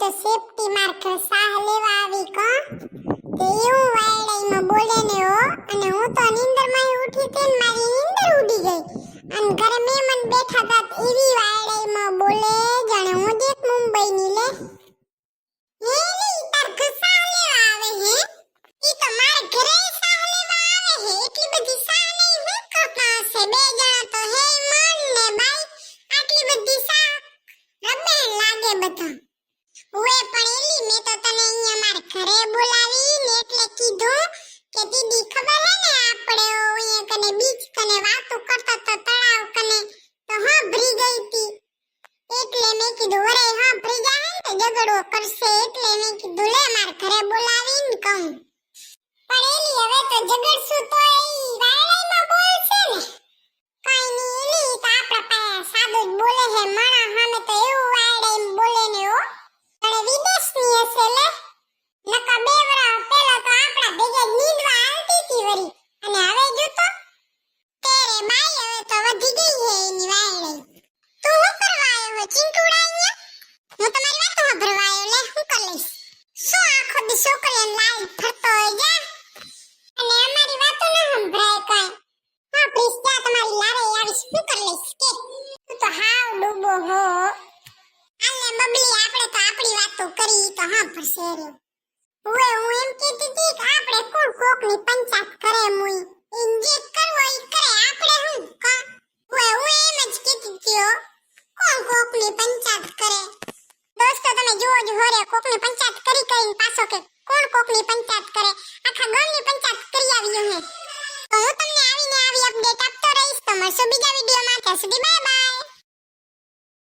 તો safety mark સાહ લેવા આવી કા તે એવું વાયડાઈમાં બોલે ને હો અને હું તો નીંદરમાં ઉઠી તે મારી નીંદર ઉડી ગઈ અને ઘરે મહેમાન બેઠા તા એવી વાયડાઈમાં બોલે જાણે હું જ એક મુંબઈની લે હે રી તાર ઘસા લેવા આવે હે ઈ તો માર ઘરે સાહ લેવા આવે હે એટલી બધી સાહ નહીં હું કરતા હશે બે જણા તો હે મન ને બાઈ આટલી બધી સાહ રબે લાગે બધા ઓએ પણ એલી મે તો તને અહીંયા માર ઘરે બોલાવી ને એટલે કીધું કે દીદી ખબર હે ને આપણે ઓય કને બીચ કને વાતો કરતા તો તળાવ કને તો હા ભરી ગઈ તી એટલે મે કીધું અરે હા ભરી જાય ને તો ઝઘડો કરશે એટલે મે કીધું લે માર ઘરે બોલાવીને કહું પણ એલી હવે તો ઝઘડશું તો ઈ વાયડાઈમાં બોલશે ને કાઈ ની એલી તો આપણા પાસે સાદો જ બોલે હે માણા સામે તો એવું વાયડાઈમાં બોલે ને હો અને વિદેશની હશે લે નકા બે વરા પેલા તો આપણા ભેગા નીંદવા આવતી હતી વરી અને હવે જો તો તેરે બાઈ હવે તો વધી ગઈ હે એની વાયડાઈ તું હું કરવા આવ્યો હો ચિંટુડા અહીંયા હું તમારી વાતો સાંભળવા આવ્યો લે હું કરી લઈશ શું આખો દી છોકરીઓને લાલ ફરતો હોય જા અને અમારી વાતો ન સંભળાય કાઈ હા પ્લીઝ જા તમારી લારે આવીશ હું કરી લઈશ કે તું તો હાવ ડૂબો હો આલે બબલી આપણે તો આપણી વાતો કરી તો હા ફરશે રે ઓએ હું એમ કહેતી હતી કે આપણે કોણ કોકની પંચાયત કરે મુઈ ઇન જે કરવો ઈ કરે આપણે હું કા ઓએ હું એમ જ કહેતી હતી હો કોણ કોકની પંચાયત કરે દોસ્તો તમે જોવો જ હોરે કોકની પંચાયત કરીને પાછો કે કોણ કોકની પંચાયત કરે આખા ગામની પંચાયત કરી આવ્યો હે તો હું તમને આવીને આવી અપડેટ આપતો રહીશ તો મળશું બીજા વિડિયોમાં ત્યાં સુધી બાય બાય